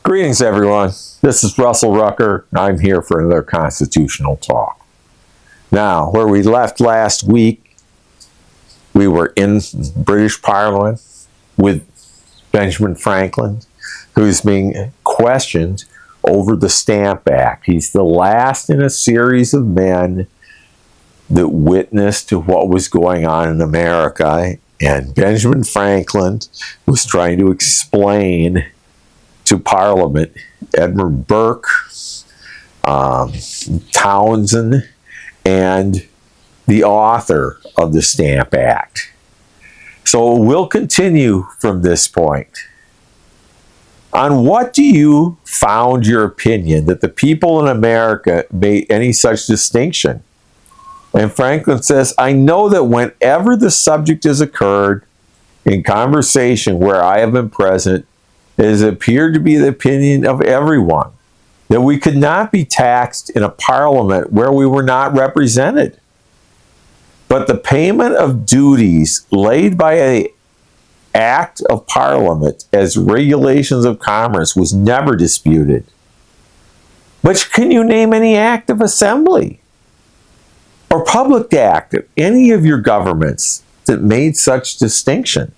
Greetings, everyone. This is Russell Rucker. I'm here for another constitutional talk. Now, where we left last week, we were in British Parliament with Benjamin Franklin, who's being questioned over the Stamp Act. He's the last in a series of men that witnessed to what was going on in America, and Benjamin Franklin was trying to explain to Parliament, Edmund Burke, Townsend, and the author of the Stamp Act. So we'll continue from this point. On what do you found your opinion that the people in America made any such distinction? And Franklin says, I know that whenever the subject has occurred in conversation where I have been present, it has appeared to be the opinion of everyone that we could not be taxed in a parliament where we were not represented. But the payment of duties laid by an act of parliament as regulations of commerce was never disputed. But can you name any act of assembly or public act of any of your governments that made such distinction?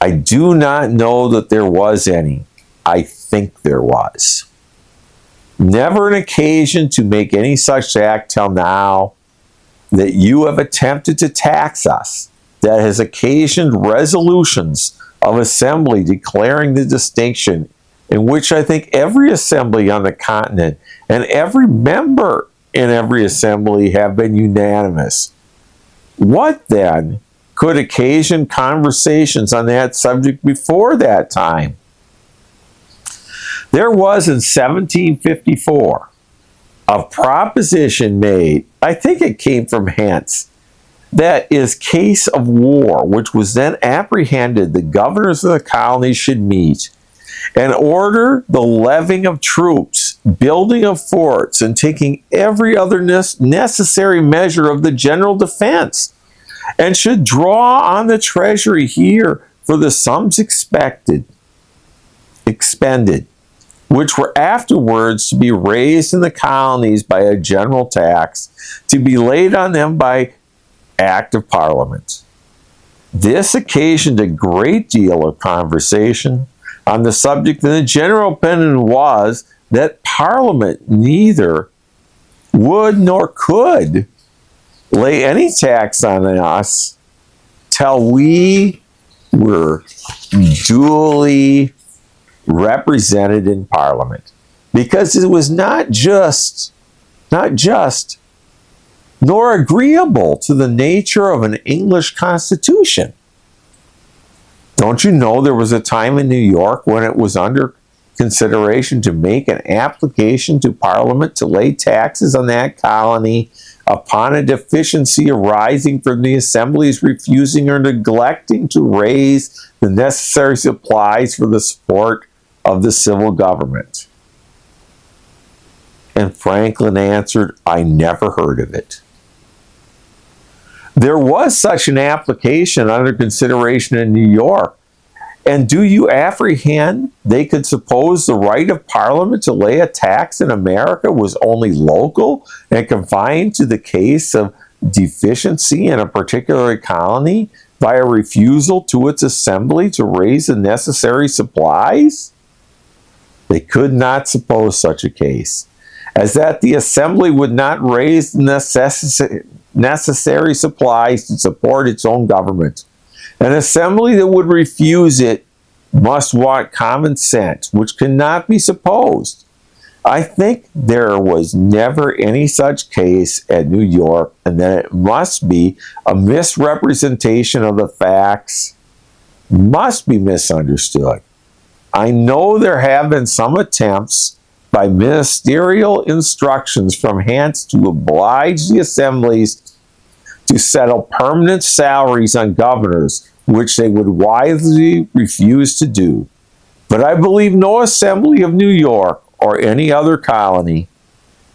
I do not know that there was any. I think there was. Never an occasion to make any such act till now that you have attempted to tax us that has occasioned resolutions of assembly declaring the distinction, in which I think every assembly on the continent and every member in every assembly have been unanimous. What then could occasion conversations on that subject before that time? There was in 1754 a proposition made, I think it came from Hence, that is case of war, which was then apprehended, the governors of the colonies should meet and order the levying of troops, building of forts, and taking every other necessary measure of the general defense, and should draw on the treasury here for the sums expended, which were afterwards to be raised in the colonies by a general tax, to be laid on them by act of parliament. This occasioned a great deal of conversation on the subject, and the general opinion was that parliament neither would nor could lay any tax on us till we were duly represented in Parliament, because it was not just nor agreeable to the nature of an English constitution. Don't you know there was a time in New York when it was under consideration to make an application to Parliament to lay taxes on that colony upon a deficiency arising from the assemblies refusing or neglecting to raise the necessary supplies for the support of the civil government? And Franklin answered, I never heard of it. There was such an application under consideration in New York. And do you apprehend they could suppose the right of Parliament to lay a tax in America was only local and confined to the case of deficiency in a particular colony by a refusal to its assembly to raise the necessary supplies? They could not suppose such a case, as that the assembly would not raise the necessary supplies to support its own government. An assembly that would refuse it must want common sense, which cannot be supposed. I think there was never any such case at New York, and that it must be a misrepresentation of the facts, must be misunderstood. I know there have been some attempts by ministerial instructions from Hence to oblige the assemblies to settle permanent salaries on governors, which they would wisely refuse to do. But I believe no assembly of New York or any other colony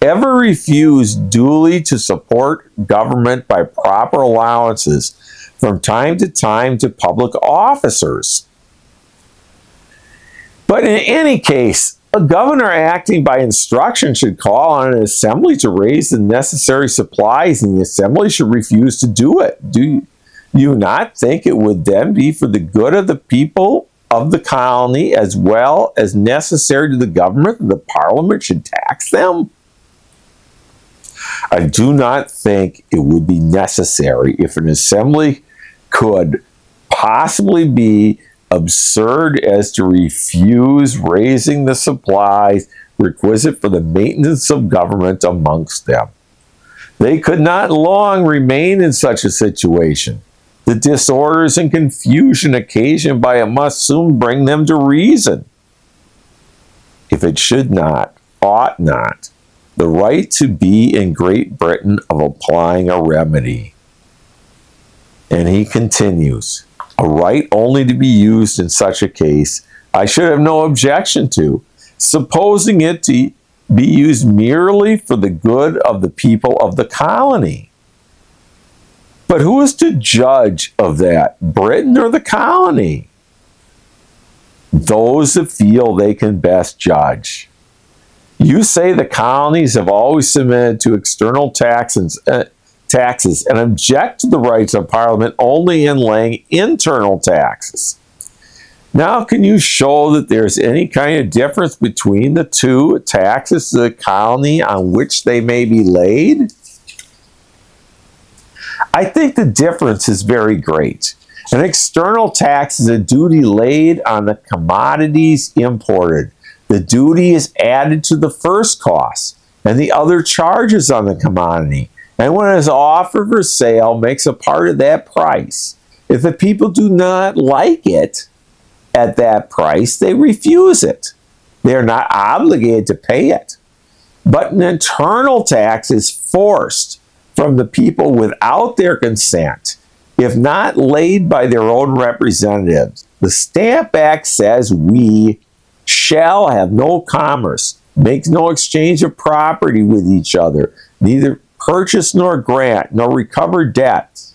ever refused duly to support government by proper allowances from time to public officers. But in any case, a governor acting by instruction should call on an assembly to raise the necessary supplies, and the assembly should refuse to do it. Do you not think it would then be for the good of the people of the colony as well as necessary to the government that the parliament should tax them? I do not think it would be necessary if an assembly could possibly be absurd as to refuse raising the supplies requisite for the maintenance of government amongst them. They could not long remain in such a situation. The disorders and confusion occasioned by it must soon bring them to reason. If it should not, ought not, the right to be in Great Britain of applying a remedy. And he continues, a right only to be used in such a case, I should have no objection to, supposing it to be used merely for the good of the people of the colony. But who is to judge of that, Britain or the colony? Those that feel they can best judge. You say the colonies have always submitted to external taxes and object to the rights of Parliament only in laying internal taxes. Now, can you show that there's any kind of difference between the two taxes to the colony on which they may be laid? I think the difference is very great. An external tax is a duty laid on the commodities imported. The duty is added to the first cost and the other charges on the commodity, and when it is offered for sale, makes a part of that price. If the people do not like it at that price, they refuse it. They are not obligated to pay it. But an internal tax is forced from the people without their consent, if not laid by their own representatives. The Stamp Act says we shall have no commerce, makes no exchange of property with each other, neither purchase nor grant, nor recover debts.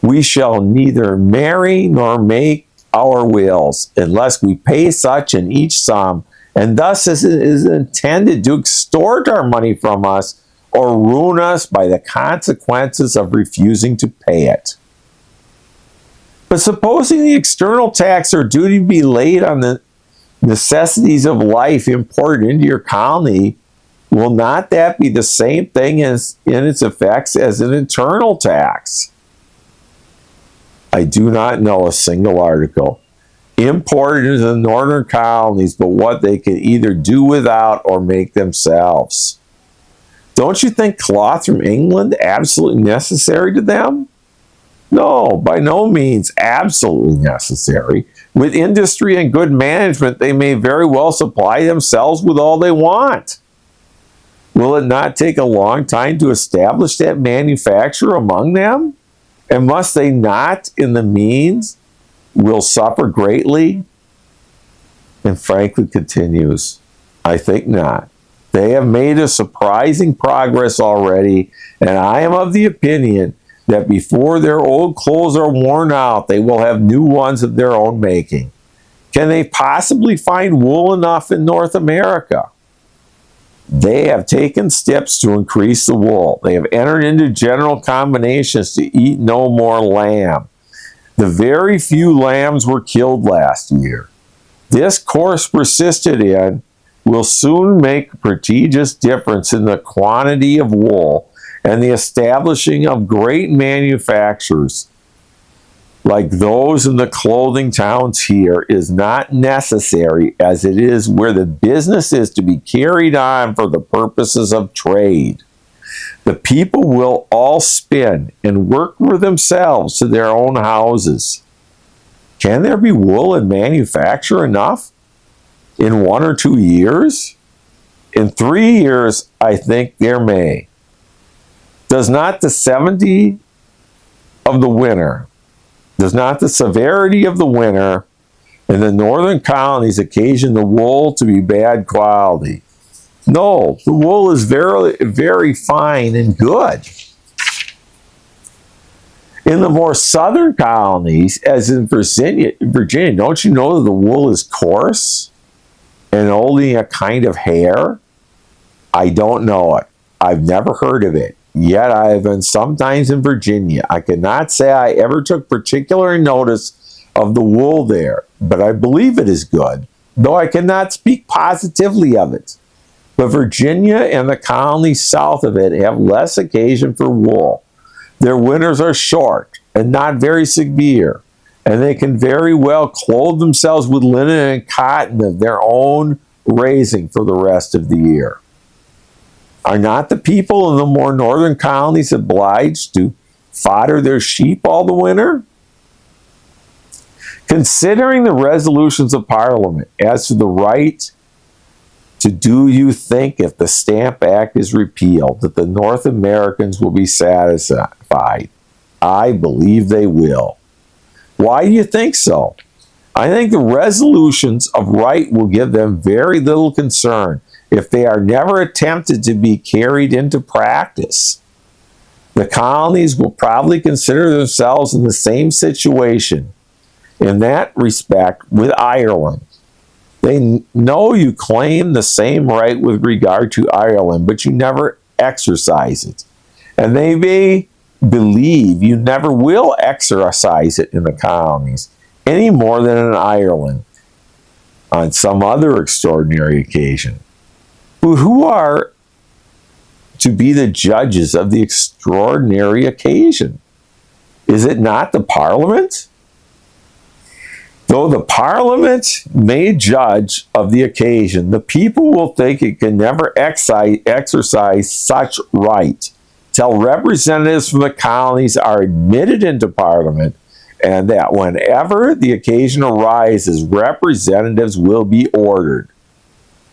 We shall neither marry nor make our wills, unless we pay such in each sum, and thus is intended to extort our money from us, or ruin us by the consequences of refusing to pay it. But supposing the external tax or duty be laid on the necessities of life imported into your colony, will not that be the same thing as in its effects as an internal tax? I do not know a single article imported into the northern colonies but what they can either do without or make themselves. Don't you think cloth from England absolutely necessary to them? No, by no means absolutely necessary. With industry and good management, they may very well supply themselves with all they want. Will it not take a long time to establish that manufacture among them? And must they not, in the means, will suffer greatly? And Franklin continues, I think not. They have made a surprising progress already, and I am of the opinion that before their old clothes are worn out, they will have new ones of their own making. Can they possibly find wool enough in North America? They have taken steps to increase the wool. They have entered into general combinations to eat no more lamb. The very few lambs were killed last year. This course persisted in will soon make a prodigious difference in the quantity of wool, and the establishing of great manufacturers like those in the clothing towns here is not necessary, as it is where the business is to be carried on for the purposes of trade. The people will all spin and work for themselves to their own houses. Can there be wool and manufacture enough in 1 or 2 years? In 3 years, I think there may. Does not the severity of the winter in the northern colonies occasion the wool to be bad quality? No, the wool is very, very fine and good. In the more southern colonies, as in Virginia, don't you know that the wool is coarse? and only a kind of hair? I don't know it. I've never heard of it. Yet I have been sometimes in Virginia. I cannot say I ever took particular notice of the wool there, but I believe it is good, though I cannot speak positively of it. But Virginia and the colonies south of it have less occasion for wool. Their winters are short and not very severe, and they can very well clothe themselves with linen and cotton of their own raising for the rest of the year. Are not the people in the more northern colonies obliged to fodder their sheep all the winter? Considering the resolutions of Parliament as to the right to do, you think if the Stamp Act is repealed that the North Americans will be satisfied? I believe they will. Why do you think so? I think the resolutions of right will give them very little concern if they are never attempted to be carried into practice. The colonies will probably consider themselves in the same situation in that respect with Ireland. They know you claim the same right with regard to Ireland, but you never exercise it. And they may believe you never will exercise it in the colonies, any more than in Ireland, on some other extraordinary occasion. Who are to be the judges of the extraordinary occasion? Is it not the Parliament? Though the Parliament may judge of the occasion, the people will think it can never exercise such right till representatives from the colonies are admitted into Parliament, and that whenever the occasion arises, representatives will be ordered.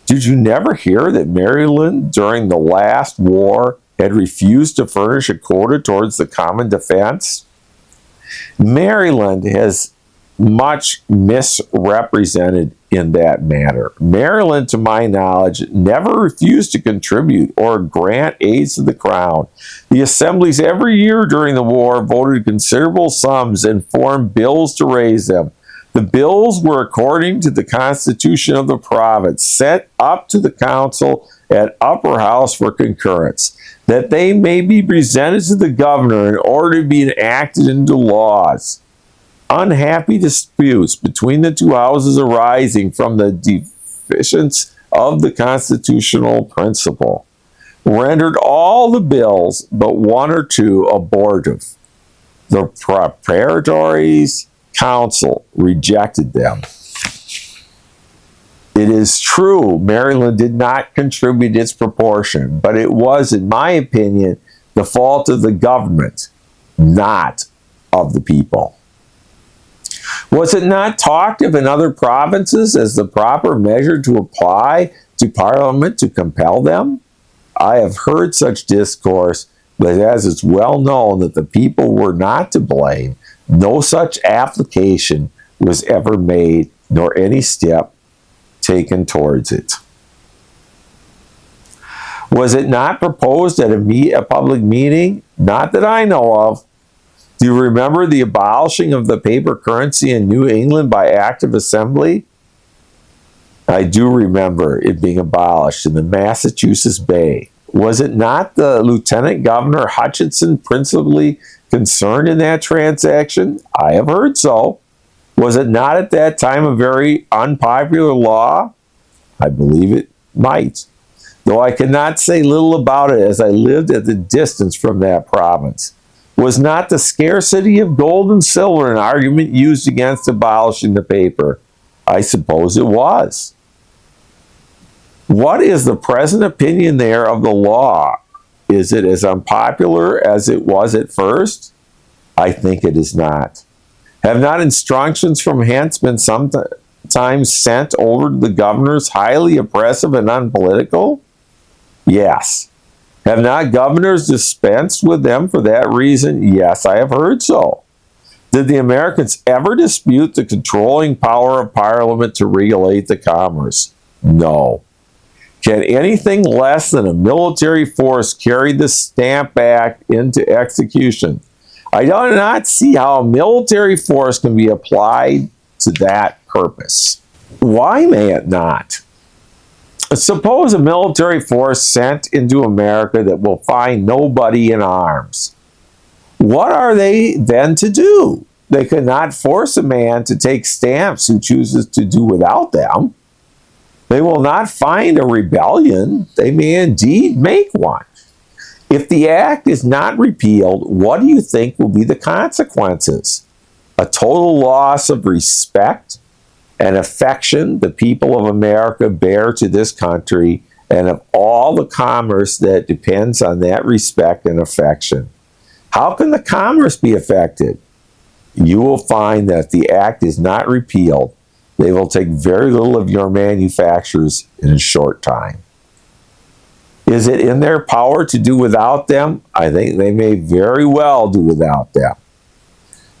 Did you never hear that Maryland during the last war had refused to furnish a quota towards the common defense? Maryland has much misrepresented in that matter. Maryland, to my knowledge, never refused to contribute or grant aids to the Crown. The assemblies every year during the war voted considerable sums and formed bills to raise them. The bills were according to the constitution of the province, sent up to the council at Upper House for concurrence, that they may be presented to the governor in order to be enacted into laws. Unhappy disputes between the two houses arising from the deficiency of the constitutional principle rendered all the bills but one or two abortive. The preparatories council rejected them. It is true Maryland did not contribute its proportion, but it was, in my opinion, the fault of the government, not of the people. Was it not talked of in other provinces as the proper measure to apply to Parliament to compel them? I have heard such discourse, but as it's well known that the people were not to blame, no such application was ever made, nor any step taken towards it. Was it not proposed at a public meeting? Not that I know of. Do you remember the abolishing of the paper currency in New England by Act of Assembly? I do remember it being abolished in the Massachusetts Bay. Was it not the Lieutenant Governor Hutchinson principally concerned in that transaction? I have heard so. Was it not at that time a very unpopular law? I believe it might, though I cannot say little about it as I lived at the distance from that province. Was not the scarcity of gold and silver an argument used against abolishing the paper? I suppose it was. What is the present opinion there of the law? Is it as unpopular as it was at first? I think it is not. Have not instructions from hence been sometimes sent over to the governors highly oppressive and unpolitical? Yes. Have not governors dispensed with them for that reason? Yes, I have heard so. Did the Americans ever dispute the controlling power of Parliament to regulate the commerce? No. Can anything less than a military force carry the Stamp Act into execution? I do not see how a military force can be applied to that purpose. Why may it not? Suppose a military force sent into America that will find nobody in arms. What are they then to do? They cannot force a man to take stamps who chooses to do without them. They will not find a rebellion. They may indeed make one. If the act is not repealed, what do you think will be the consequences? A total loss of respect and affection the people of America bear to this country and of all the commerce that depends on that respect and affection. How can the commerce be affected? You will find that if the act is not repealed, they will take very little of your manufactures in a short time. Is it in their power to do without them? I think they may very well do without them.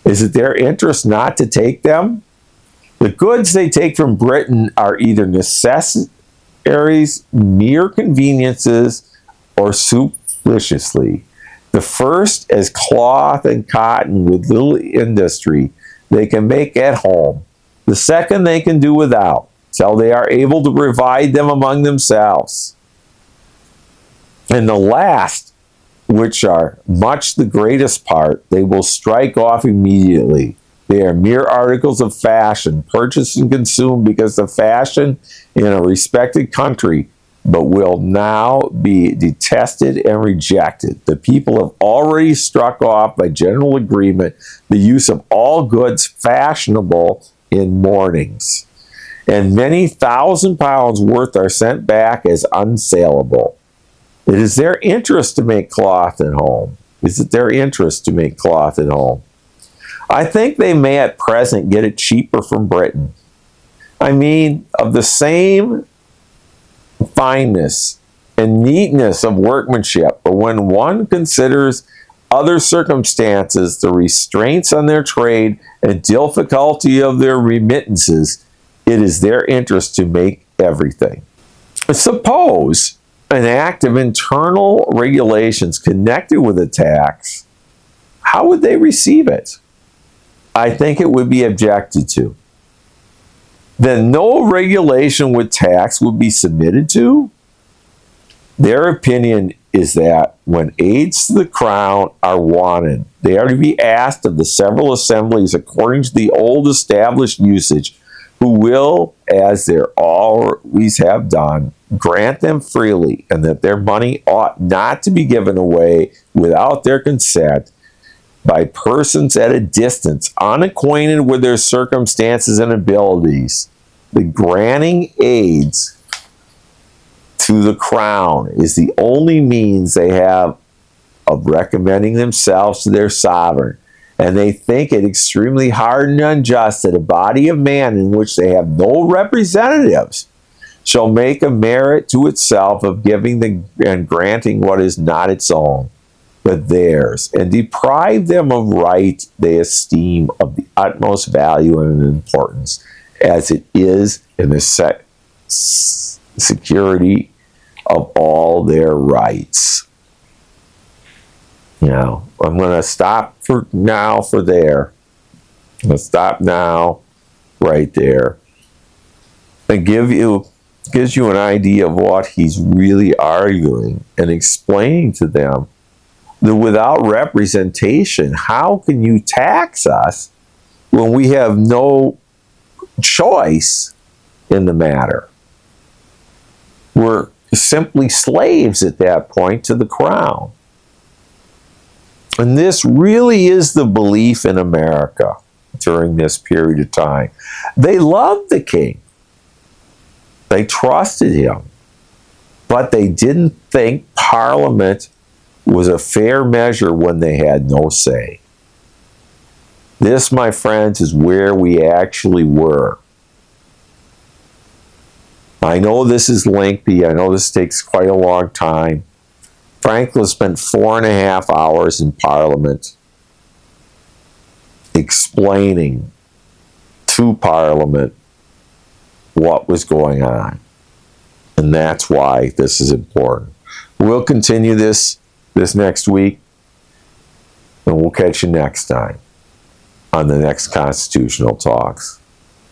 Is it their interest not to take them? The goods they take from Britain are either necessaries, mere conveniences, or superfluously. The first as cloth and cotton with little industry they can make at home. The second they can do without, till they are able to provide them among themselves. And the last, which are much the greatest part, they will strike off immediately. They are mere articles of fashion, purchased and consumed because of fashion in a respected country, but will now be detested and rejected. The people have already struck off by general agreement the use of all goods fashionable in mournings, and many £1,000s worth are sent back as unsaleable. It is their interest to make cloth at home. Is it their interest to make cloth at home? I think they may at present get it cheaper from Britain. I mean, of the same fineness and neatness of workmanship, but when one considers other circumstances, the restraints on their trade and difficulty of their remittances, it is their interest to make everything. Suppose an act of internal regulations connected with a tax, how would they receive it? I think it would be objected to. Then no regulation with tax would be submitted to. Their opinion is that when aids to the crown are wanted, they are to be asked of the several assemblies according to the old established usage, who will, as they always have done, grant them freely, and that their money ought not to be given away without their consent by persons at a distance, unacquainted with their circumstances and abilities. The granting aids to the crown is the only means they have of recommending themselves to their sovereign, and they think it extremely hard and unjust that a body of men in which they have no representatives shall make a merit to itself of giving and granting what is not its own, but theirs, and deprive them of right they esteem of the utmost value and importance, as it is in the security of all their rights. Now, I'm going to stop for now for there. I'm going to stop now right there and gives you an idea of what he's really arguing and explaining to them that without representation, how can you tax us when we have no choice in the matter? We're simply slaves at that point to the crown. And this really is the belief in America during this period of time. They loved the king. They trusted him. But they didn't think Parliament was a fair measure when they had no say. This, my friends, is where we actually were. I know this is lengthy. I know this takes quite a long time. Franklin spent 4.5 hours in Parliament explaining to Parliament what was going on. And that's why this is important. We'll continue this next week, and we'll catch you next time on the next Constitutional Talks.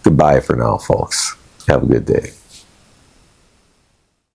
Goodbye for now, folks. Have a good day.